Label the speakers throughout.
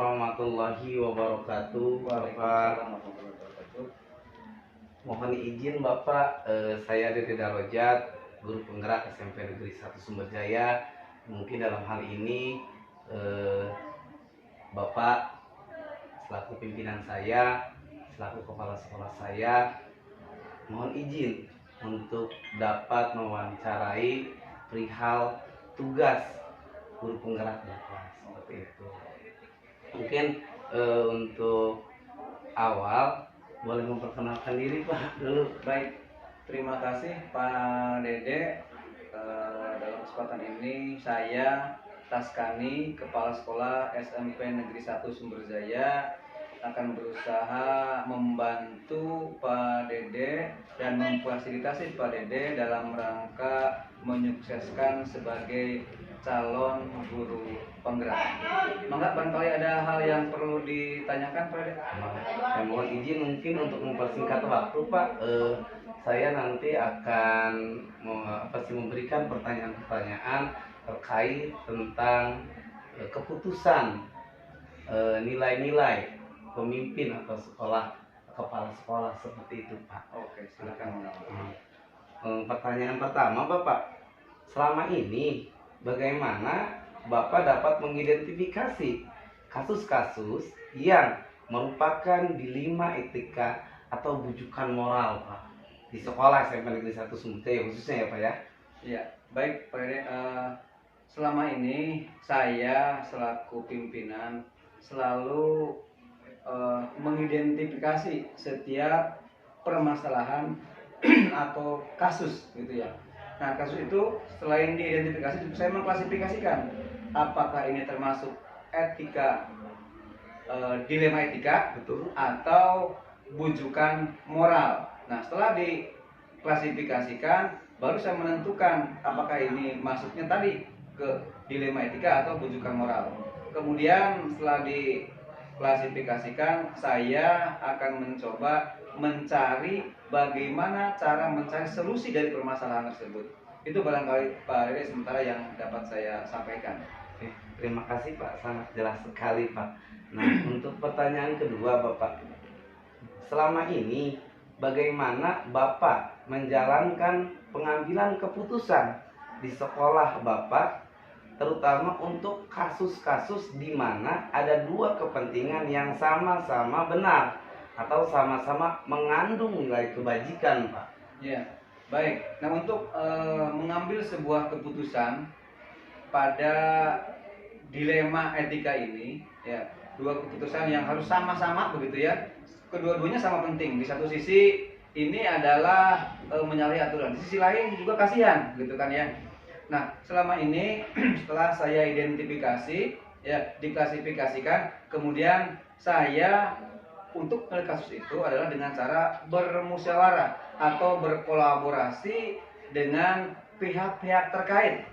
Speaker 1: warahmatullahi wabarakatuh. Bapak, mohon izin Bapak, saya Dede Darojat, guru penggerak SMP Negeri 1 Sumberjaya. Mungkin dalam hal ini Bapak selaku pimpinan saya, selaku kepala sekolah saya, mohon izin untuk dapat mewawancarai perihal tugas guru penggerak Bapak, seperti itu. Mungkin untuk awal boleh memperkenalkan diri Pak dulu.
Speaker 2: Baik, terima kasih Pak Dede. Dalam kesempatan ini saya Taskani, Kepala Sekolah SMP Negeri 1 Sumberjaya, akan berusaha membantu Pak Dede dan memfasilitasi Pak Dede dalam rangka menyukseskan sebagai calon guru penggerak. Maka barangkali ada hal yang perlu ditanyakan Pak Dede?
Speaker 1: Mohon izin mungkin untuk mempersingkat waktu Pak, saya nanti akan memberikan pertanyaan-pertanyaan terkait tentang keputusan nilai-nilai pemimpin atau kepala sekolah, seperti itu Pak.
Speaker 2: Oke, silakan.
Speaker 1: Pertanyaan pertama Bapak, selama ini bagaimana Bapak dapat mengidentifikasi kasus-kasus yang merupakan dilema etika atau bujukan moral Pak di sekolah SMP Negeri 1 Sumberjaya khususnya ya Pak ya?
Speaker 2: Iya, baik Pak Dede. Selama ini saya selaku pimpinan selalu mengidentifikasi setiap permasalahan atau kasus gitu ya. Nah, kasus itu selain diidentifikasi, saya mengklasifikasikan apakah ini termasuk etika, dilema etika,
Speaker 1: Betul.
Speaker 2: atau bujukan moral. Nah, setelah diklasifikasikan, baru saya menentukan apakah ini masuknya tadi ke dilema etika atau bujukan moral. Kemudian setelah diklasifikasikan, saya akan mencoba mencari bagaimana cara mencari solusi dari permasalahan tersebut. Itu barangkali Pak Dede sementara yang dapat saya sampaikan.
Speaker 1: Oke, terima kasih Pak, sangat jelas sekali Pak. Nah, untuk pertanyaan kedua Bapak, selama ini bagaimana Bapak menjalankan pengambilan keputusan di sekolah Bapak, terutama untuk kasus-kasus di mana ada dua kepentingan yang sama-sama benar atau sama-sama mengandung nilai kebajikan Pak?
Speaker 2: Ya, baik. Nah, untuk mengambil sebuah keputusan pada dilema etika ini, ya, dua keputusan yang harus sama-sama begitu ya. Kedua-duanya sama penting. Di satu sisi ini adalah menyalahi aturan, di sisi lain juga kasihan, gitu kan ya. Nah, selama ini setelah saya identifikasi, ya, diklasifikasikan, kemudian saya untuk kasus itu adalah dengan cara bermusyawarah atau berkolaborasi dengan pihak-pihak terkait.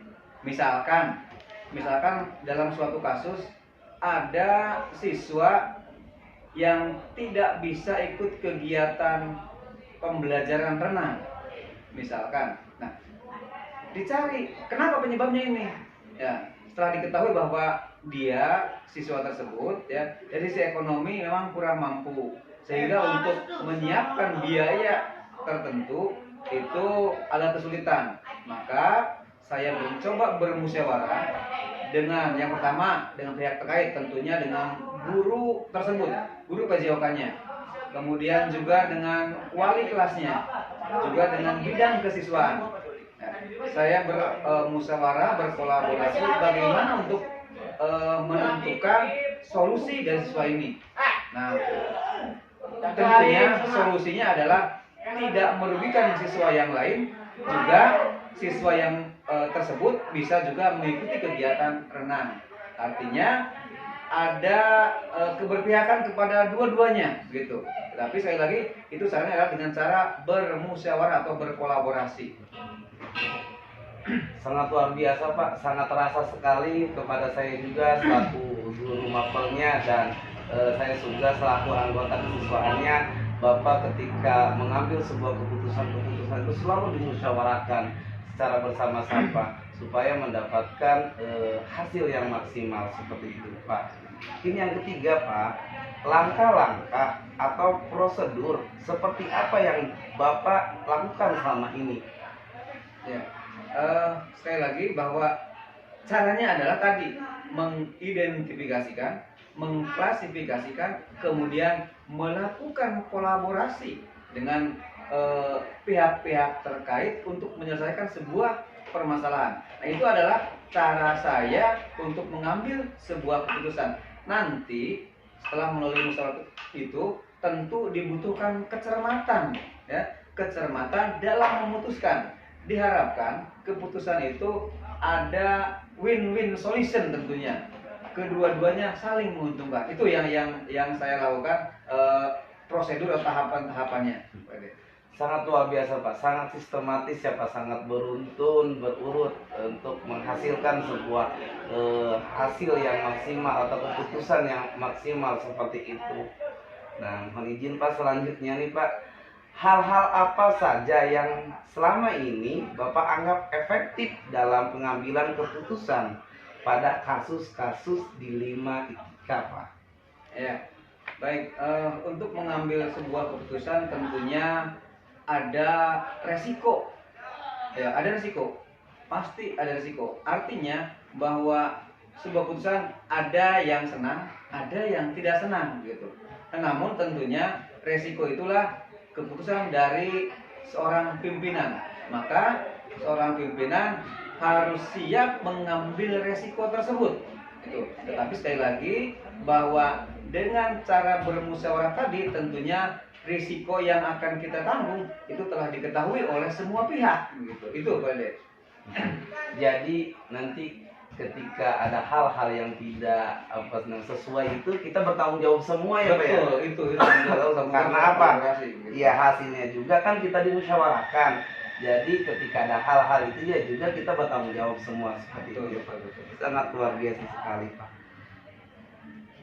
Speaker 2: Misalkan dalam suatu kasus ada siswa yang tidak bisa ikut kegiatan pembelajaran renang, misalkan. Nah, dicari kenapa penyebabnya ini. Ya, setelah diketahui bahwa siswa tersebut ya dari sisi ekonomi memang kurang mampu, sehingga untuk menyiapkan biaya tertentu itu ada kesulitan. Maka saya mencoba bermusyawarah dengan yang pertama dengan pihak terkait, tentunya dengan guru tersebut, guru PJOK-nya, kemudian juga dengan wali kelasnya, juga dengan bidang kesiswaan. Saya bermusyawarah, berkolaborasi bagaimana untuk menentukan solusi dari siswa ini. Nah, tentunya solusinya adalah tidak merugikan siswa yang lain, juga siswa yang tersebut bisa juga mengikuti kegiatan renang. Artinya ada keberpihakan kepada dua-duanya gitu. Tapi sekali lagi itu caranya adalah dengan cara bermusyawarah atau berkolaborasi.
Speaker 1: Sangat luar biasa Pak, sangat terasa sekali kepada saya juga selaku guru mapelnya dan saya juga selaku anggota kesiswaannya. Bapak ketika mengambil sebuah keputusan itu selalu dimusyawarahkan secara bersama-sama supaya mendapatkan hasil yang maksimal, seperti itu Pak. Ini yang ketiga Pak, langkah-langkah atau prosedur seperti apa yang Bapak lakukan selama ini?
Speaker 2: Ya, sekali lagi bahwa caranya adalah tadi mengidentifikasikan, mengklasifikasikan, kemudian melakukan kolaborasi dengan pihak-pihak terkait untuk menyelesaikan sebuah permasalahan. Nah, itu adalah cara saya untuk mengambil sebuah keputusan. Nanti setelah melalui musyawarah itu tentu dibutuhkan kecermatan, ya, kecermatan dalam memutuskan. Diharapkan keputusan itu ada win-win solution tentunya. Kedua-duanya saling menguntungkan. Itu yang saya lakukan, prosedur atau tahapan-tahapannya.
Speaker 1: Sangat luar biasa Pak, sangat sistematis ya Pak, sangat beruntun, berurut untuk menghasilkan sebuah hasil yang maksimal atau keputusan yang maksimal seperti itu. Nah, mohon izin Pak, selanjutnya nih Pak, hal-hal apa saja yang selama ini Bapak anggap efektif dalam pengambilan keputusan pada kasus-kasus dilema etika Pak?
Speaker 2: Ya, baik. Untuk mengambil sebuah keputusan tentunya ada resiko, ya, ada resiko, pasti ada resiko. Artinya bahwa sebuah keputusan ada yang senang, ada yang tidak senang gitu. Namun tentunya resiko itulah keputusan dari seorang pimpinan. Maka seorang pimpinan harus siap mengambil resiko tersebut. Itu. Tetapi sekali lagi bahwa dengan cara bermusyawarah tadi tentunya risiko yang akan kita tanggung itu telah diketahui oleh semua pihak gitu. Itu Pak Dek.
Speaker 1: Jadi nanti ketika ada hal-hal yang tidak sesuai itu kita bertanggung jawab semua ya Pak ya.
Speaker 2: Betul, itu
Speaker 1: Karena apa? Iya, hasilnya juga kan kita dimusyawarahkan. Jadi ketika ada hal-hal itu ya juga kita bertanggung jawab semua seperti itu Pak. Sangat luar biasa sekali Pak.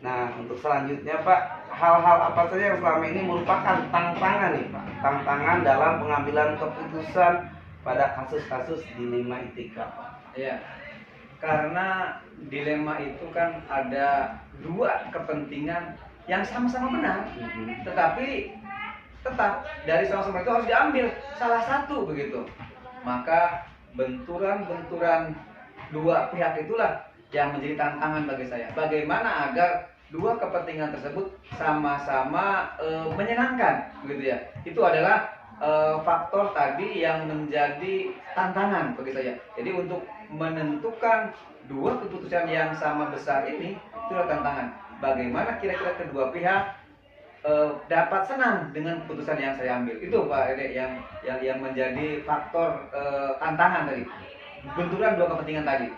Speaker 1: Nah, untuk selanjutnya Pak, hal-hal apa saja yang selama ini merupakan tantangan nih Pak? Tantangan dalam pengambilan keputusan pada kasus-kasus dilema etika Pak.
Speaker 2: Ya, karena dilema itu kan ada dua kepentingan yang sama-sama benar, tetapi tetap dari sama-sama itu harus diambil salah satu begitu. Maka benturan-benturan dua pihak itulah yang menjadi tantangan bagi saya. Bagaimana agar dua kepentingan tersebut sama-sama menyenangkan, begitu ya? Itu adalah faktor tadi yang menjadi tantangan bagi saya. Jadi untuk menentukan dua keputusan yang sama besar ini, itulah tantangan. Bagaimana kira-kira kedua pihak dapat senang dengan keputusan yang saya ambil. Itu Pak Ede yang menjadi faktor tantangan tadi. Benturan dua kepentingan tadi.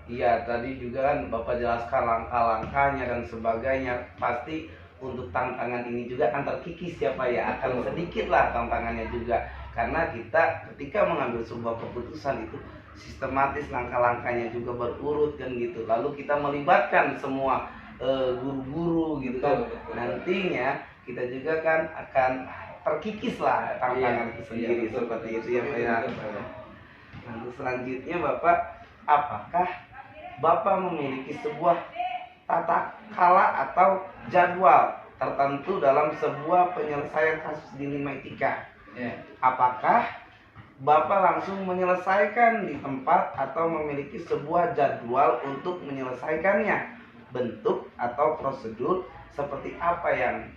Speaker 1: Iya, tadi juga kan Bapak jelaskan langkah-langkahnya dan sebagainya. Pasti untuk tantangan ini juga akan terkikis ya Pak ya, akan sedikit lah tantangannya juga. Karena kita ketika mengambil sebuah keputusan itu sistematis, langkah-langkahnya juga berurut kan gitu. Lalu kita melibatkan semua guru-guru gitu kan. Nantinya kita juga kan akan terkikis lah tantangan itu sendiri seperti itu ya Pak ya. Nah, selanjutnya Bapak, apakah Bapak memiliki sebuah tata kala atau jadwal tertentu dalam sebuah penyelesaian kasus dilema etika? Apakah Bapak langsung menyelesaikan di tempat atau memiliki sebuah jadwal untuk menyelesaikannya? Bentuk atau prosedur seperti apa yang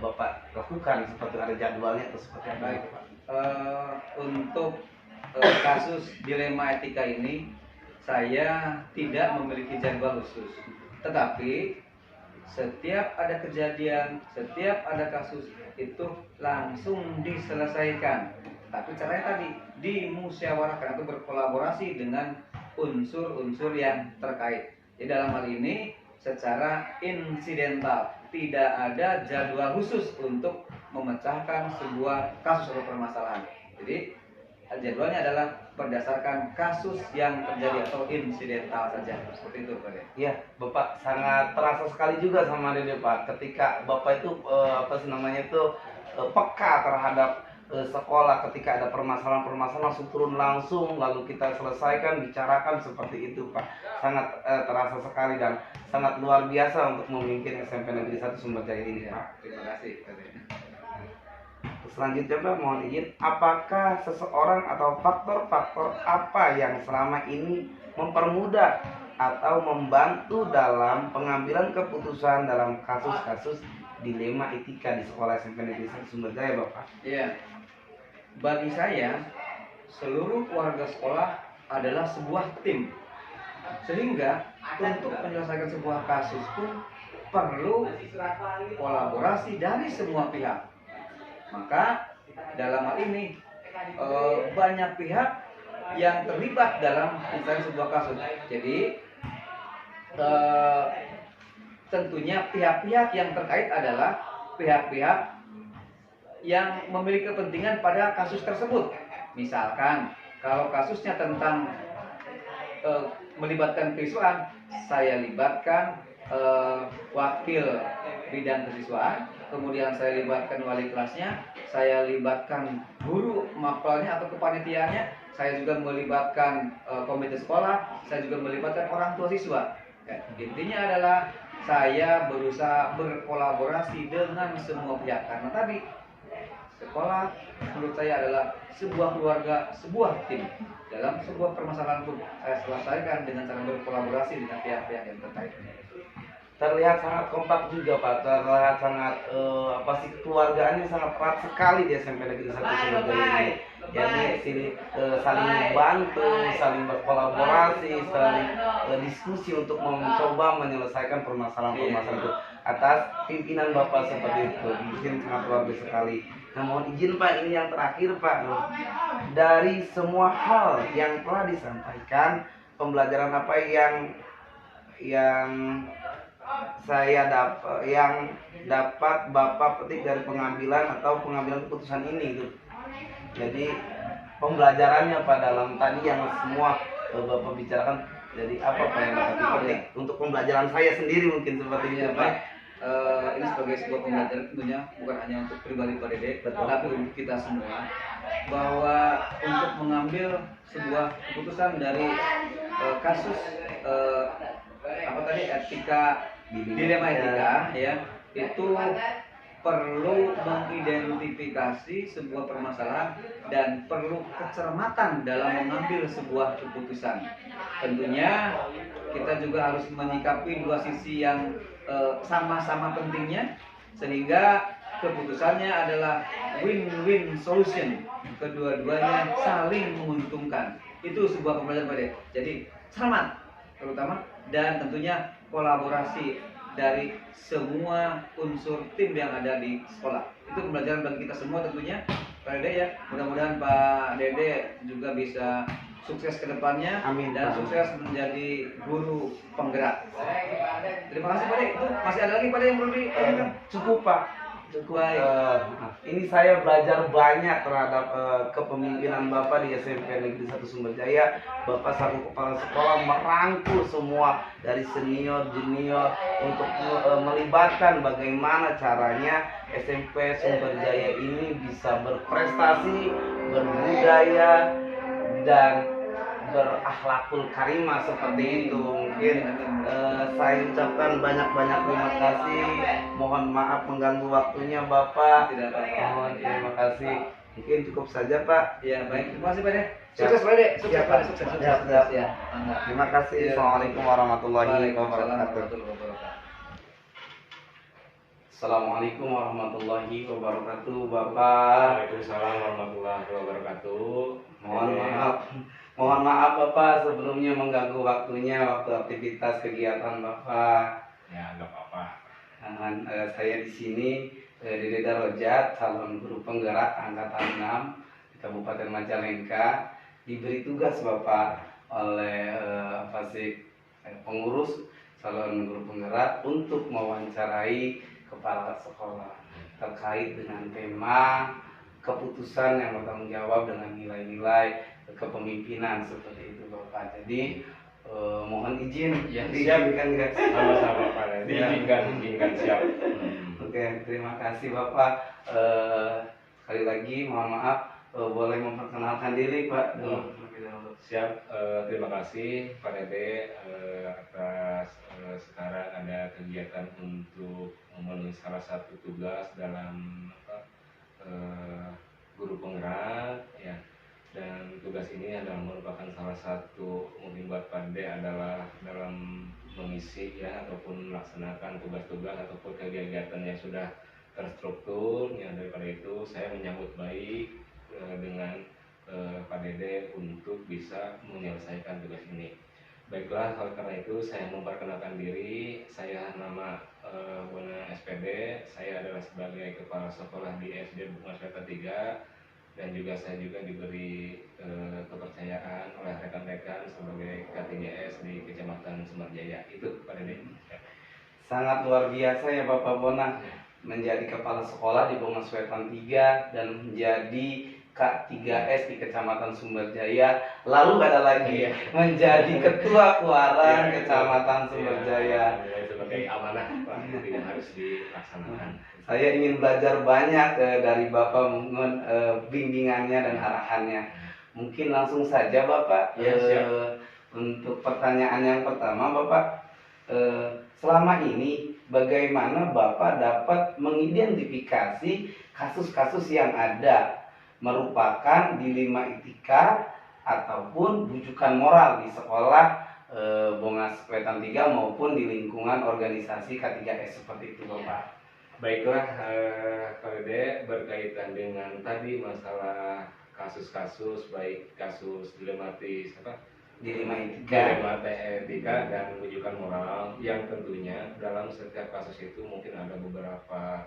Speaker 1: Bapak lakukan? Seperti ada jadwalnya atau seperti apa?
Speaker 2: Baik Pak. Untuk kasus dilema etika ini saya tidak memiliki jadwal khusus, tetapi setiap ada kejadian, setiap ada kasus itu langsung diselesaikan. Tapi caranya tadi dimusyawarahkan atau berkolaborasi dengan unsur-unsur yang terkait. Jadi dalam hal ini secara insidental, tidak ada jadwal khusus untuk memecahkan sebuah kasus atau permasalahan. Jadi jadwalnya adalah berdasarkan kasus yang terjadi atau insidental saja, seperti itu Pak.
Speaker 1: Iya, Bapak sangat terasa sekali juga sama Dede Pak. Ketika Bapak itu peka terhadap sekolah ketika ada permasalahan-permasalahan langsung turun langsung lalu kita selesaikan, bicarakan seperti itu Pak. Sangat terasa sekali dan sangat luar biasa untuk memimpin SMP Negeri 1 Sumberjaya ini Pak.
Speaker 2: Terima kasih.
Speaker 1: Selanjutnya Pak, mohon izin, apakah seseorang atau faktor-faktor apa yang selama ini mempermudah atau membantu dalam pengambilan keputusan dalam kasus-kasus dilema etika di sekolah SMP Negeri 1 Sumberjaya Bapak?
Speaker 2: Iya. Bagi saya, seluruh keluarga sekolah adalah sebuah tim. Sehingga untuk menyelesaikan sebuah kasus pun perlu kolaborasi dari semua pihak. Maka dalam hal ini banyak pihak yang terlibat dalam menyelesaikan sebuah kasus. Jadi tentunya pihak-pihak yang terkait adalah pihak-pihak yang memiliki kepentingan pada kasus tersebut. Misalkan kalau kasusnya tentang melibatkan kesiswaan, saya libatkan wakil bidang kesiswaan, kemudian saya libatkan wali kelasnya, saya libatkan guru mapelnya atau kepanitiaannya, saya juga melibatkan komite sekolah, saya juga melibatkan orang tua siswa. Intinya adalah saya berusaha berkolaborasi dengan semua pihak, karena tadi sekolah menurut saya adalah sebuah keluarga, sebuah tim. Dalam sebuah permasalahan pun saya selesaikan dengan cara berkolaborasi dengan pihak-pihak yang terkait.
Speaker 1: Terlihat sangat kompak juga Pak, terlihat sangat keluargaannya sangat erat sekali di SMP Negeri 1 Sumberjaya ini. Jadi saling membantu, saling berkolaborasi, saling diskusi untuk mencoba menyelesaikan permasalahan-permasalahan itu atas pimpinan Bapak seperti itu. Mungkin sangat luar biasa sekali. Nah, mohon izin Pak, ini yang terakhir Pak. Dari semua hal yang telah disampaikan, pembelajaran apa yang dapat Bapak petik dari pengambilan keputusan ini itu. Jadi pembelajarannya Pak dalam tadi yang semua Bapak bicarakan, jadi apa Pak yang dapat dipetik untuk pembelajaran saya sendiri mungkin seperti itu Pak.
Speaker 2: Ini sebagai sebuah pembelajaran tentunya bukan hanya untuk pribadi Pak Dede, tetapi untuk kita semua, bahwa untuk mengambil sebuah keputusan dari kasus dilema etika ya, itu perlu mengidentifikasi sebuah permasalahan dan perlu kecermatan dalam mengambil sebuah keputusan. Tentunya kita juga harus menyikapi dua sisi yang sama-sama pentingnya, sehingga keputusannya adalah win-win solution, kedua-duanya saling menguntungkan. Itu sebuah pembelajaran Pak. Jadi cermat terutama, dan tentunya kolaborasi dari semua unsur tim yang ada di sekolah. Itu pembelajaran bagi kita semua tentunya Pak Dede ya. Mudah-mudahan Pak Dede juga bisa sukses ke depannya.
Speaker 1: Amin,
Speaker 2: dan
Speaker 1: Pak.
Speaker 2: sukses menjadi guru penggerak. Terima kasih Pak Dede. Itu masih ada lagi Pak Dede yang perlu ditanyakan?
Speaker 1: Cukup Pak. Cukup. Ini saya belajar banyak terhadap kepemimpinan Bapak di SMP Negeri 1 Sumberjaya. Bapak selaku kepala sekolah merangkul semua dari senior, junior untuk melibatkan bagaimana caranya SMP Sumberjaya ini bisa berprestasi, berbudaya, dan berakhlakul karimah seperti itu. Mungkin saya ucapkan banyak-banyak terima kasih. Mohon maaf mengganggu waktunya Bapak.
Speaker 2: Tidak apa-apa.
Speaker 1: Terima kasih. Mungkin cukup saja Pak.
Speaker 2: Ya baik, terima kasih Pak Dede. Sukses Pak Dede. Sukses Pak Dede. Sukses. Ya.
Speaker 1: Terima kasih. Assalamualaikum warahmatullahi wabarakatuh. Assalamualaikum warahmatullahi wabarakatuh Bapak.
Speaker 3: Waalaikumsalam warahmatullahi wabarakatuh.
Speaker 1: Mohon maaf Bapak sebelumnya mengganggu waktunya waktu aktivitas kegiatan Bapak.
Speaker 3: Ya, nggak apa-apa.
Speaker 1: Saya di sini Dede Darojat, calon guru penggerak angkatan 6 di Kabupaten Majalengka, diberi tugas Bapak oleh pengurus calon guru penggerak untuk mewawancarai kepala sekolah terkait dengan tema keputusan yang bertanggung jawab dengan nilai-nilai kepemimpinan seperti itu Bapak. Jadi mohon izin
Speaker 3: Ya,
Speaker 1: diizinkan guys.
Speaker 3: Sama-sama Pak. Diizinkan siap.
Speaker 1: Oke, terima kasih Bapak. sekali lagi mohon maaf, boleh memperkenalkan diri Pak.
Speaker 3: Siap, terima kasih Pak Dede atas sekarang ada kegiatan untuk memenuhi salah satu tugas dalam guru penggerak ya. Dan tugas ini adalah merupakan salah satu mungkin buat Pak Dede adalah dalam mengisi ya ataupun melaksanakan tugas-tugas ataupun kegiatan yang sudah terstruktur. Yang daripada itu saya menyambut baik dengan Pak Dede untuk bisa menyelesaikan tugas ini. Baiklah, oleh karena itu saya memperkenalkan diri. Saya nama Bona SPD. Saya adalah sebagai kepala sekolah di SD Bunga Sweta 3 dan juga saya juga diberi kepercayaan oleh rekan-rekan sebagai K3S di Kecamatan Sumarjaya. Itu Pak Dede.
Speaker 1: Sangat luar biasa ya Bapak Bona, menjadi kepala sekolah di Bongas Wetan 3 dan menjadi K3S di Kecamatan Sumberjaya. Lalu ada lagi menjadi ketua Kuarang Kecamatan Sumberjaya.
Speaker 3: Sebagai amanah Pak yang harus dilaksanakan.
Speaker 1: Saya ingin belajar banyak dari Bapak mohon bimbingannya dan arahannya. Mungkin langsung saja Bapak.
Speaker 3: Ya, siap.
Speaker 1: Untuk pertanyaan yang pertama Bapak, selama ini bagaimana Bapak dapat mengidentifikasi kasus-kasus yang ada merupakan dilema etika ataupun bujukan moral di sekolah Bongas Wetan 3 maupun di lingkungan organisasi K3S seperti itu Bapak?
Speaker 3: Baiklah, Pak Dede, berkaitan dengan tadi masalah kasus-kasus baik kasus dilematis
Speaker 1: Dilema etika.
Speaker 3: dilema etika dan rujukan moral yang tentunya dalam setiap kasus itu mungkin ada beberapa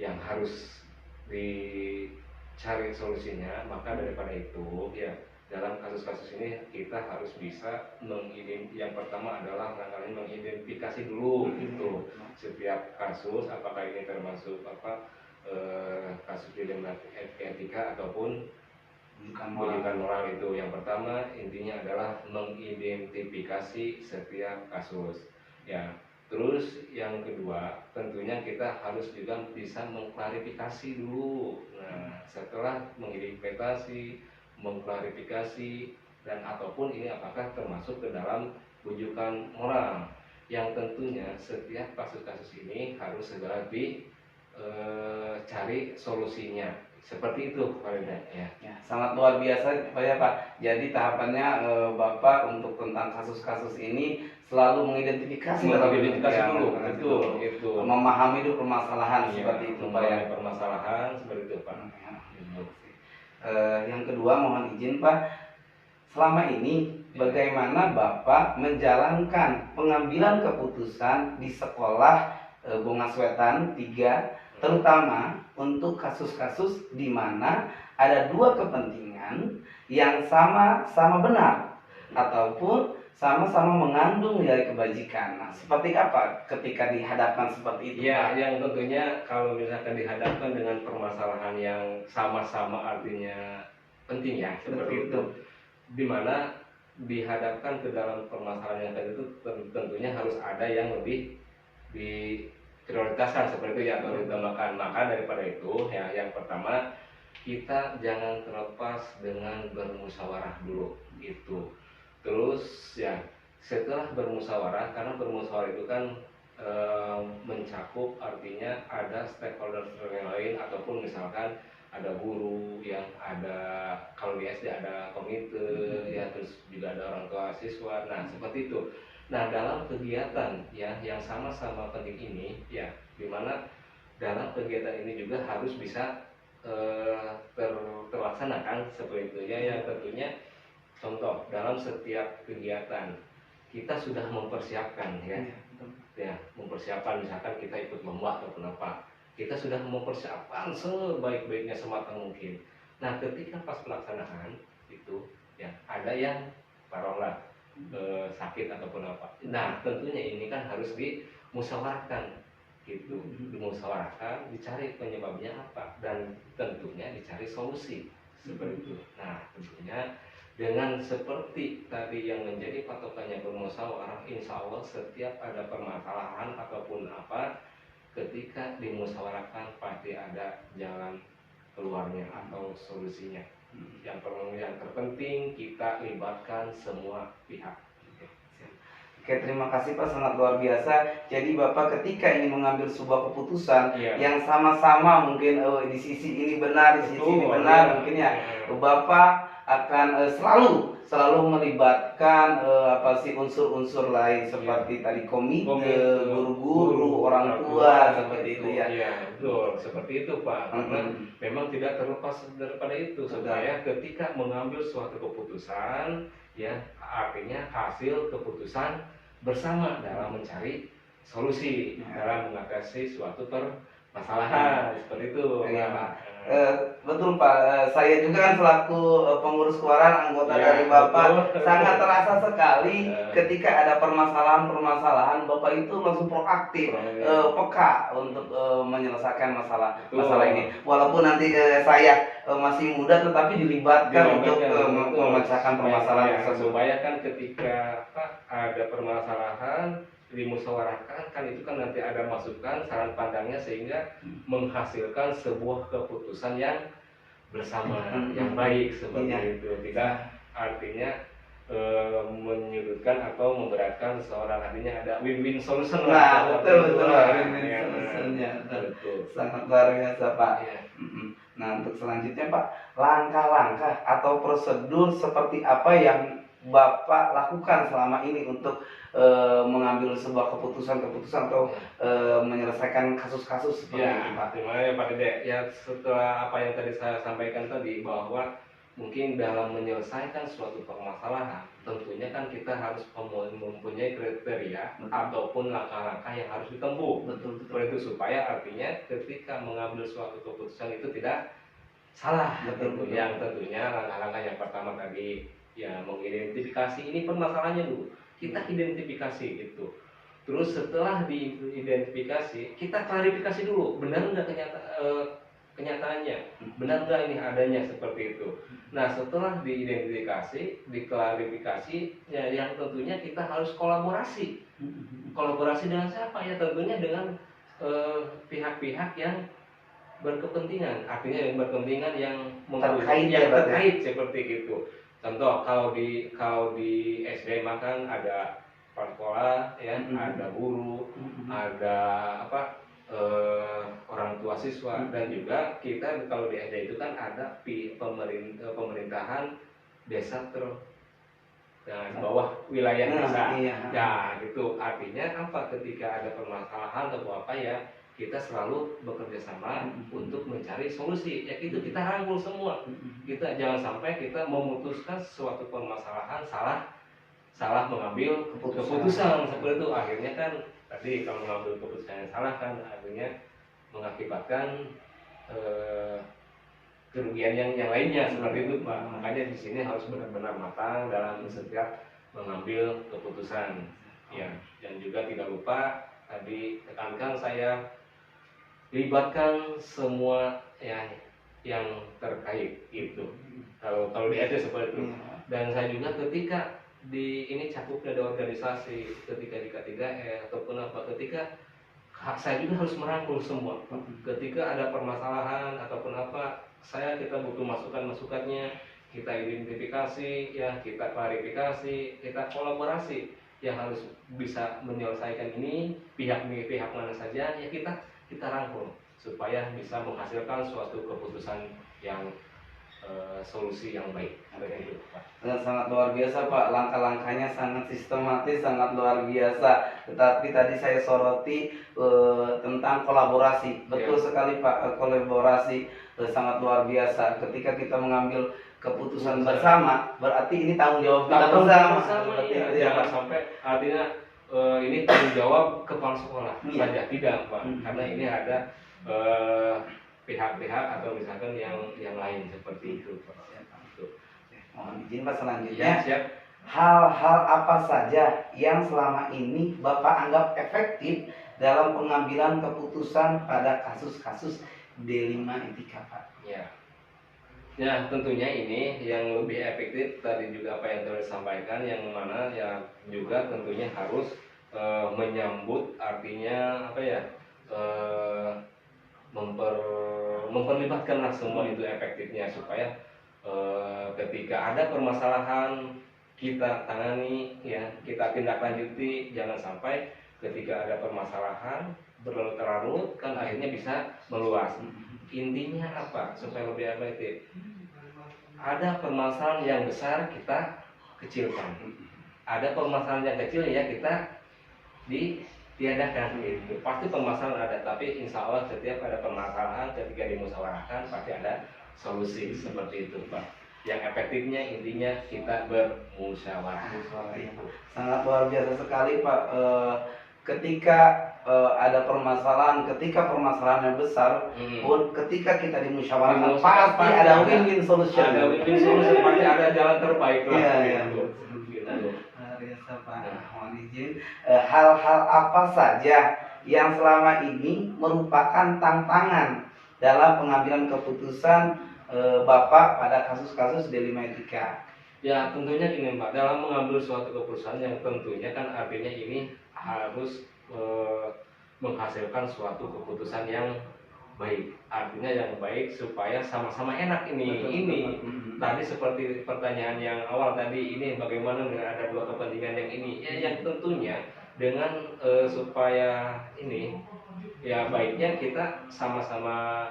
Speaker 3: yang harus dicari solusinya. Maka daripada itu ya dalam kasus-kasus ini kita harus bisa yang pertama adalah mengidentifikasi dulu gitu setiap kasus apakah ini termasuk kasus dilema etika ataupun bujukan moral. Itu yang pertama, intinya adalah mengidentifikasi setiap kasus ya. Terus yang kedua tentunya kita harus juga bisa mengklarifikasi dulu. Nah setelah mengklarifikasi dan ataupun ini apakah termasuk ke dalam bujukan moral, yang tentunya setiap kasus-kasus ini harus segera dicari solusinya. Seperti itu Pak Dede ya.
Speaker 1: Ya, sangat luar biasa ya Pak. Jadi tahapannya Bapak untuk tentang kasus-kasus ini selalu mengidentifikasi
Speaker 3: Mengidentifikasi
Speaker 1: dulu,
Speaker 3: ya, itu.
Speaker 1: memahami dulu permasalahan
Speaker 3: Iya,
Speaker 1: seperti itu Pak ya.
Speaker 3: permasalahan seperti itu Pak.
Speaker 1: Yang kedua mohon izin Pak, selama ini bagaimana Bapak menjalankan pengambilan keputusan di sekolah Bongas Wetan 3 terutama untuk kasus-kasus di mana ada dua kepentingan yang sama-sama benar ataupun sama-sama mengandung nilai kebajikan. Nah, seperti apa ketika dihadapkan seperti itu?
Speaker 3: Ya,
Speaker 1: Pak?
Speaker 3: yang tentunya kalau misalkan dihadapkan dengan permasalahan yang sama-sama artinya penting ya, seperti itu. Di mana dihadapkan ke dalam permasalahan yang tadi itu tentunya harus ada yang lebih diprioritaskan seperti itu ya, atau diutamakan. Maka daripada itu ya, yang pertama kita jangan terlepas dengan bermusyawarah dulu gitu. Terus ya setelah bermusyawarah, karena bermusyawarah itu kan mencakup artinya ada stakeholder yang lain ataupun misalkan ada guru yang ada, kalau di SD ada komite ya, terus juga ada orang tua siswa. Nah seperti itu. Nah dalam kegiatan ya yang sama-sama penting ini ya, dimana dalam kegiatan ini juga harus bisa terlaksanakan seperti itu ya. Yang tentunya contoh dalam setiap kegiatan kita sudah mempersiapkan ya, mempersiapkan misalkan kita ikut lomba ataupun apa, kita sudah mempersiapkan sebaik-baiknya sematang mungkin. Nah ketika pas pelaksanaan itu ya ada yang taruhlah sakit ataupun apa. Nah tentunya ini kan harus dimusyawarahkan gitu, dimusyawarahkan, dicari penyebabnya apa dan tentunya dicari solusi seperti itu. Nah tentunya dengan seperti tadi yang menjadi patokannya bermusyawarah, insya Allah setiap ada permasalahan ataupun apa ketika dimusyawarahkan pasti ada jalan keluarnya atau solusinya. Yang terpenting kita libatkan semua pihak.
Speaker 1: Oke, terima kasih Pak, sangat luar biasa. Jadi Bapak ketika ini mengambil sebuah keputusan yang sama-sama mungkin di sisi ini benar, di sisi ini benar, mungkin ya Bapak akan selalu melibatkan unsur-unsur lain seperti tadi komite, guru-guru, orang tua, seperti itu ya.
Speaker 3: Iya, betul, seperti itu Pak. Karena memang tidak terlepas daripada itu, supaya ketika mengambil suatu keputusan, ya artinya hasil keputusan bersama dalam mencari solusi dalam mengatasi suatu permasalahan seperti itu.
Speaker 1: Iya, Pak. Betul Pak, saya juga kan selaku pengurus keluaran anggota dari Bapak sangat terasa sekali ketika ada permasalahan Bapak itu langsung proaktif, peka untuk menyelesaikan masalah ini. Walaupun nanti saya masih muda tetapi dilibatkan untuk memecahkan permasalahan tersebut.
Speaker 3: Supaya kan ketika ada permasalahan dimusyawarahkan, kan itu kan nanti ada masukan saran pandangnya sehingga menghasilkan sebuah keputusan yang bersama yang baik seperti itu. Tidak artinya menyudutkan atau memberatkan seorang, artinya ada win-win solution.
Speaker 1: Nah, betul win-win solutionnya. Sangat luar biasa Pak. Nah, untuk selanjutnya Pak, langkah-langkah atau prosedur seperti apa yang Bapak lakukan selama ini untuk mengambil sebuah keputusan atau menyelesaikan kasus-kasus seperti ini Pak?
Speaker 3: Terima kasih Pak Dede. Ya, setelah apa yang tadi saya sampaikan tadi, bahwa mungkin dalam menyelesaikan suatu permasalahan, tentunya kan kita harus mempunyai kriteria ataupun langkah-langkah yang harus ditempuh.
Speaker 1: Betul.
Speaker 3: Itu supaya artinya ketika mengambil suatu keputusan itu tidak salah.
Speaker 1: Betul.
Speaker 3: Yang tentunya langkah-langkah yang pertama tadi, ya mengidentifikasi ini permasalahannya dulu. Kita identifikasi itu. Terus setelah diidentifikasi, kita klarifikasi dulu, benar nggak kenyataannya, benar nggak ini adanya seperti itu. Nah, setelah diidentifikasi, diklarifikasi, ya yang tentunya kita harus kolaborasi. Kolaborasi dengan siapa? Ya tentunya dengan pihak-pihak yang berkepentingan, artinya yang berkepentingan yang terkait seperti itu. Contoh, kalau di SD makan ada kepala sekolah, ya, ada guru, ada orang tua siswa, dan juga kita kalau di SD itu kan ada pemerintahan desa dan bawah wilayah desa. Ya, gitu. Artinya apa? Ketika ada permasalahan atau apa ya, kita selalu bekerja sama untuk mencari solusi. Ya itu kita rangkul semua. Kita jangan sampai kita memutuskan suatu permasalahan salah mengambil keputusan seperti itu. Akhirnya kan tadi kalau mengambil keputusan yang salah kan akhirnya mengakibatkan kerugian yang lainnya seperti itu Pak. Makanya di sini harus benar-benar matang dalam setiap mengambil keputusan. Ya, dan juga tidak lupa tadi tekankan saya libatkan semua yang terkait itu. Kalau di SD seperti itu. Dan saya juga ketika ini cakupnya ada organisasi, ketika di K3 ataupun apa, ketika saya juga harus merangkul semua. Ketika ada permasalahan ataupun apa, kita butuh masukannya, kita identifikasi, ya kita klarifikasi, kita kolaborasi yang harus bisa menyelesaikan ini, pihak mana saja, ya kita rangkul supaya bisa menghasilkan suatu keputusan yang solusi yang baik. Itu, Pak.
Speaker 1: Sangat luar biasa Pak, langkah-langkahnya sangat sistematis, sangat luar biasa. Tetapi tadi saya soroti tentang kolaborasi. Betul sekali Pak, kolaborasi sangat luar biasa. Ketika kita mengambil keputusan bersama, berarti ini tanggung jawab kita bersama.
Speaker 3: Jangan sampai artinya ini tanggung jawab kepala sekolah saja, tidak Pak, karena ini ada pihak-pihak atau misalkan yang lain seperti itu Pak.
Speaker 1: Mohon izin Pak, selanjutnya hal-hal apa saja yang selama ini Bapak anggap efektif dalam pengambilan keputusan pada kasus-kasus D5 etika Pak?
Speaker 3: Ya tentunya ini yang lebih efektif tadi juga apa yang telah disampaikan, yang mana ya juga tentunya harus menyambut artinya eh, memperlibatkanlah semua itu efektifnya supaya ketika ada permasalahan kita tangani, ya kita tindak lanjuti, jangan sampai ketika ada permasalahan berlarut-larut kan akhirnya bisa meluas. Intinya apa supaya lebih efektif? Ada permasalahan yang besar kita kecilkan, ada permasalahan yang kecil ya kita ditiadakan gitu. Pasti permasalahan ada, tapi insya Allah setiap ada permasalahan ketika dimusyawarahkan pasti ada solusi seperti itu Pak. Yang efektifnya intinya kita bermusyawarah.
Speaker 1: Sangat luar biasa sekali Pak. Ketika ada permasalahan, ketika permasalahannya besar, pun ketika kita dimusyawarahkan pasti ada win-win solution.
Speaker 3: Ada win-win solution, pasti ada jalan terbaik lah.
Speaker 1: Iya. Biasa Pak. Mohon izin. Hal-hal apa saja yang selama ini merupakan tantangan dalam pengambilan keputusan Bapak pada kasus-kasus D5 etika?
Speaker 3: Ya tentunya gini Pak, dalam mengambil suatu keputusan yang tentunya kan artinya ini harus menghasilkan suatu keputusan yang baik. Artinya yang baik supaya sama-sama enak ini. Tadi seperti pertanyaan yang awal tadi, ini bagaimana dengan ada dua kepentingan yang ini? Ya yang tentunya dengan supaya ini ya baiknya kita sama-sama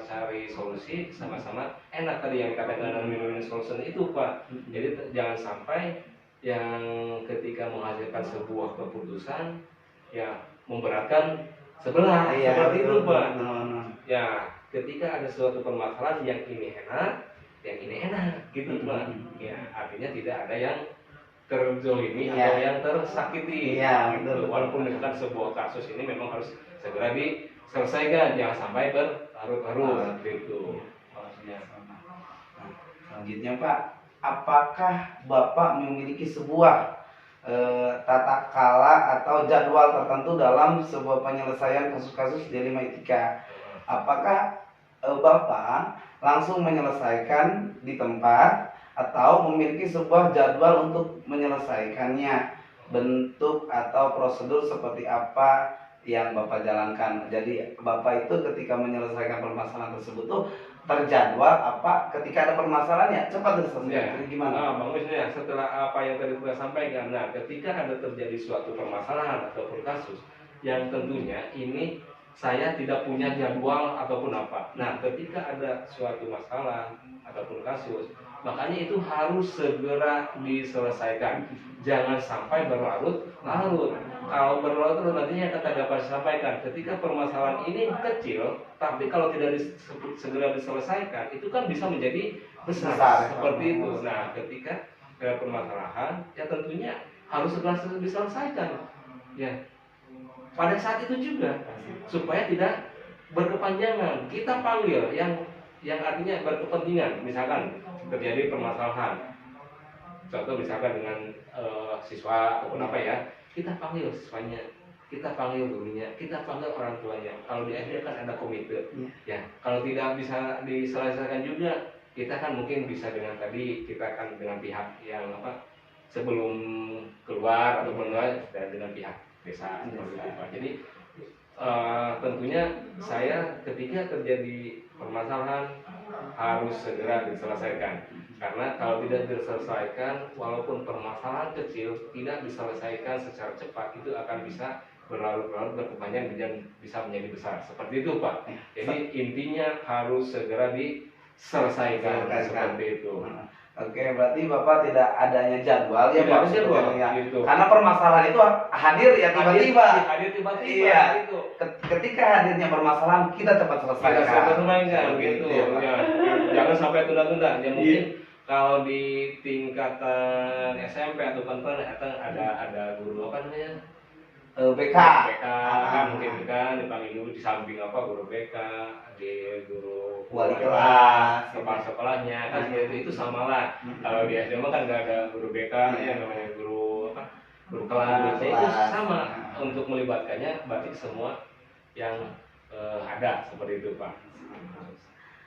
Speaker 3: cari solusi, sama-sama enak tadi yang dikatakan win-win solution itu Pak. Jadi jangan sampai yang ketika menghasilkan sebuah keputusan ya memberatkan sebelah, seperti itu Pak. Ya ketika ada suatu permasalahan yang ini enak, yang ini enak gitu Pak. Ya artinya tidak ada yang terzolimi atau yang tersakiti.
Speaker 1: Betul.
Speaker 3: Walaupun misalkan sebuah kasus ini memang harus segera diselesaikan, jangan sampai berlarut-larut gitu.
Speaker 1: Selanjutnya Pak, apakah Bapak memiliki sebuah tata kala atau jadwal tertentu dalam sebuah penyelesaian kasus-kasus D5 etika? Apakah Bapak langsung menyelesaikan di tempat atau memiliki sebuah jadwal untuk menyelesaikannya? Bentuk atau prosedur seperti apa yang Bapak jalankan? Jadi Bapak itu ketika menyelesaikan permasalahan tersebut tuh terjadwal apa, ketika ada permasalahan ya cepat diselesaikan. Gimana?
Speaker 3: Bagus ya, setelah apa yang tadi kita sampaikan. Nah, ketika ada terjadi suatu permasalahan ataupun kasus yang tentunya ini saya tidak punya jadwal ataupun apa. Nah, ketika ada suatu masalah ataupun kasus, makanya itu harus segera diselesaikan. Jangan sampai berlarut-larut. Kalau berlarut-larut nantinya kata dapat disampaikan, ketika permasalahan ini kecil, tapi kalau tidak segera diselesaikan, itu kan bisa menjadi besar. Seperti itu. Nah, ketika ada permasalahan, ya tentunya harus segera diselesaikan. Ya, pada saat itu juga supaya tidak berkepanjangan. Kita panggil yang artinya berkepentingan. Misalkan terjadi permasalahan, contoh misalkan dengan siswa ataupun apa ya, kita panggil siswanya, kita panggil gurunya, kita panggil orang tuanya. Kalau di SD kan ada komite, ya kalau tidak bisa diselesaikan juga, kita kan mungkin bisa dengan tadi kita akan dengan pihak yang apa sebelum keluar ataupun dengan pihak desa seperti itu Pak. Jadi tentunya saya ketika terjadi permasalahan harus segera diselesaikan, karena kalau tidak diselesaikan walaupun permasalahan kecil tidak diselesaikan secara cepat itu akan bisa berlarut-larut berkepanjangan dan bisa menjadi besar seperti itu Pak. Jadi intinya harus segera diselesaikan seperti itu.
Speaker 1: Oke, berarti Bapak tidak adanya jadwal ya Pak?
Speaker 3: Jadwal, gitu.
Speaker 1: Karena permasalahan itu hadir ya tiba-tiba.
Speaker 3: Hadir tiba-tiba.
Speaker 1: Iya.
Speaker 3: Gitu.
Speaker 1: Ketika hadirnya permasalahan kita cepat selesaikan.
Speaker 3: Kita selesaikan gitu. Ya. Jangan sampai tunda-tunda. Ya mungkin kalau di tingkatan SMP atau kapan ada guru apa namanya?
Speaker 1: BK.
Speaker 3: Mungkin kan dipanggil dulu di samping apa guru BK, di guru
Speaker 1: wali kelas,
Speaker 3: kepala sekolahnya kan itu sama lah. Kalau di SD kan nggak ada guru BK, yang namanya guru kelas. Itu sama untuk melibatkannya berarti semua yang ada seperti itu Pak.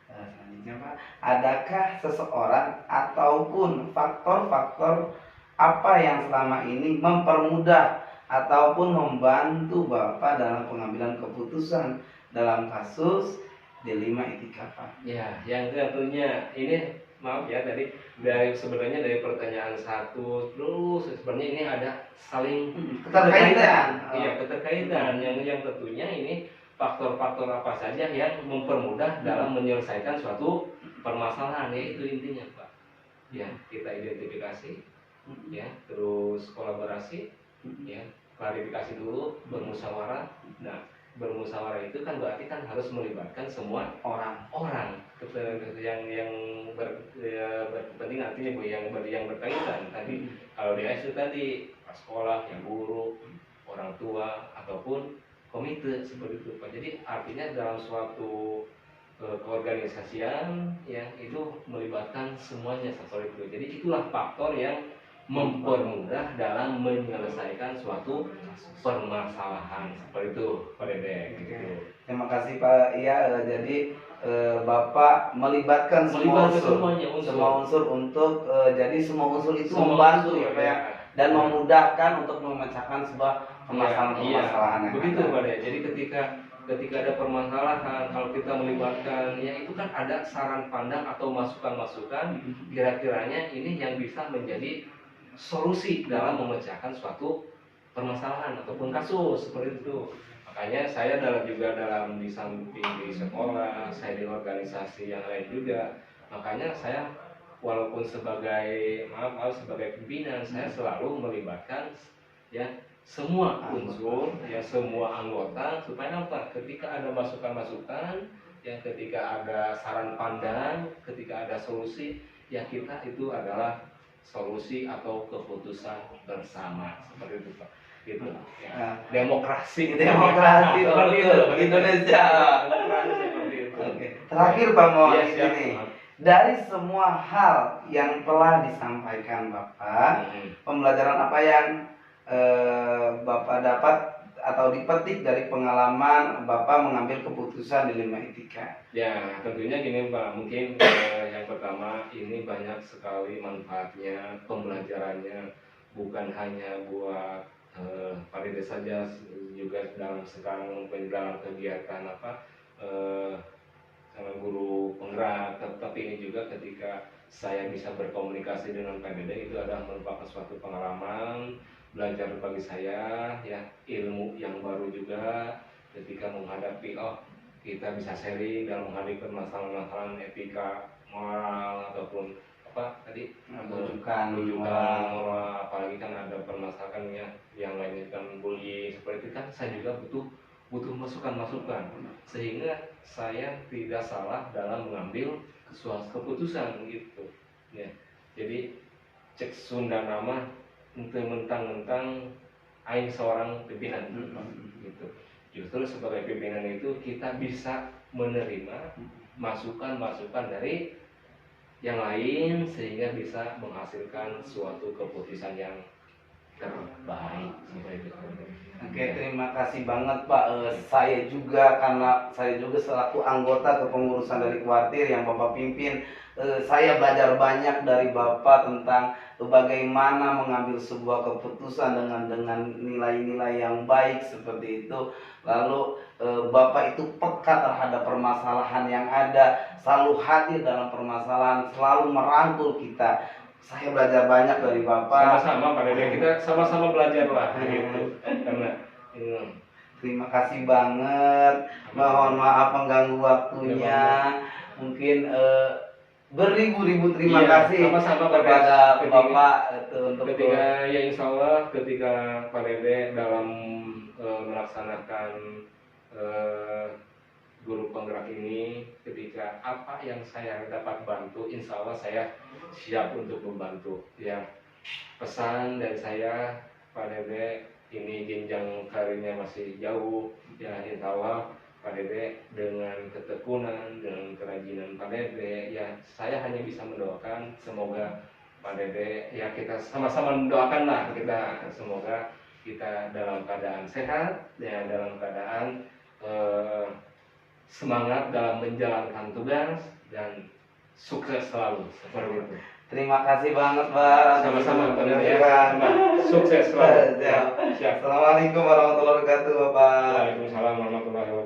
Speaker 1: Selanjutnya Pak, adakah seseorang ataupun faktor-faktor apa yang selama ini mempermudah ataupun membantu Bapak dalam pengambilan keputusan dalam kasus dilema etika Pak?
Speaker 3: Ya, yang tentunya ini maaf ya tadi sebenarnya dari pertanyaan satu terus sebenarnya ini ada saling
Speaker 1: Keterkaitan.
Speaker 3: Iya, keterkaitan yang tentunya ini faktor-faktor apa saja yang mempermudah dalam menyelesaikan suatu permasalahan, yaitu intinya Pak. Ya, kita identifikasi, ya, terus kolaborasi, ya, klarifikasi dulu, bermusyawarah. Nah, bermusyawarah itu kan berarti kan harus melibatkan semua orang yang berkepentingan, artinya yang berkaitan tadi. Kalau di AS itu tadi sekolah, yang guru, orang tua ataupun komite seperti itu Pak. Jadi artinya dalam suatu keorganisasian ya itu melibatkan semuanya seperti itu. Jadi itulah faktor yang mempermudah dalam menyelesaikan suatu permasalahan seperti itu Pak Dede. Gitu.
Speaker 1: Terima kasih Pak. Iya, jadi Bapak melibatkan semua unsur untuk jadi semua unsur itu membantu ya Pak ya, dan memudahkan untuk memecahkan sebuah permasalahan.
Speaker 3: Begitu Pak Dede. Jadi ketika ada permasalahan, kalau kita melibatkan ya itu kan ada saran pandang atau masukan-masukan kira-kiranya ini yang bisa menjadi solusi dalam memecahkan suatu permasalahan ataupun kasus seperti itu. Makanya saya dalam di samping di sekolah, saya di organisasi yang lain juga. Makanya saya walaupun sebagai sebagai pimpinan, saya selalu melibatkan ya semua unsur, ya semua anggota, supaya apa? Ketika ada masukan-masukan, ya ketika ada saran pandang, ketika ada solusi, ya kita itu adalah solusi atau keputusan bersama seperti itu Pak. Gitu. Ya. Demokrasi
Speaker 1: Seperti itu Indonesia.
Speaker 3: Demokrasi seperti itu.
Speaker 1: Oke. Terakhir Pak mau
Speaker 3: Iya,
Speaker 1: ini. Dari semua hal yang telah disampaikan Bapak, pembelajaran apa yang Bapak dapat atau dipetik dari pengalaman Bapak mengambil keputusan dilema etika?
Speaker 3: Ya, tentunya gini Pak, mungkin yang pertama ini banyak sekali manfaatnya, pembelajarannya bukan hanya buat Pak Dede saja, juga sekarang dalam kegiatan sama guru penggerak, tapi ini juga ketika saya bisa berkomunikasi dengan Pak Dede itu adalah merupakan suatu pengalaman belajar bagi saya, ya ilmu yang baru juga ketika menghadapi kita bisa sharing dalam menghadapi masalah-masalah etika, moral ataupun apa tadi
Speaker 1: rujukan
Speaker 3: moral, apalagi kan ada permasalahan yang lainnya kan bullying seperti itu kan saya juga butuh masukan sehingga saya tidak salah dalam mengambil suatu keputusan gitu ya. Jadi cek Sunda nama untuk mentang-mentang aing seorang pimpinan gitu. Justru sebagai pimpinan itu kita bisa menerima masukan-masukan dari yang lain sehingga bisa menghasilkan suatu keputusan yang terbaik.
Speaker 1: Oke, terima kasih banget Pak. Karena saya juga selaku anggota kepengurusan dari kuartir yang Bapak pimpin, saya belajar banyak dari Bapak tentang bagaimana mengambil sebuah keputusan dengan nilai-nilai yang baik seperti itu. Lalu Bapak itu peka terhadap permasalahan yang ada, selalu hadir dalam permasalahan, selalu merangkul kita. Saya belajar banyak dari Bapak.
Speaker 3: Sama-sama Pak Dede, kita sama-sama belajar lah gitu. Karena
Speaker 1: terima kasih banget. Mohon maaf mengganggu waktunya. Mungkin beribu-ribu terima kasih
Speaker 3: sama-sama
Speaker 1: kepada Bapak untuk
Speaker 3: ketika ya insya Allah ketika Pak Dede dalam melaksanakan guru penggerak ini, ketika apa yang saya dapat bantu, insya Allah saya siap untuk membantu. Ya, pesan dari saya, Pak Dede, ini jenjang karirnya masih jauh. Ya, insya Allah Pak Dede dengan ketekunan, dengan kerajinan Pak Dede, ya saya hanya bisa mendoakan semoga Pak Dede, ya kita sama-sama mendoakan lah kita semoga kita dalam keadaan sehat, ya dalam keadaan semangat dalam menjalankan tugas dan sukses selalu seperti itu.
Speaker 1: Terima kasih banget Pak.
Speaker 3: Sama-sama, Pak.
Speaker 1: Penjelasan.
Speaker 3: Sukses selalu.
Speaker 1: Siap.
Speaker 3: Siap.
Speaker 1: Assalamualaikum warahmatullahi wabarakatuh Bapak.
Speaker 3: Waalaikumsalam warahmatullahi wabarakatuh.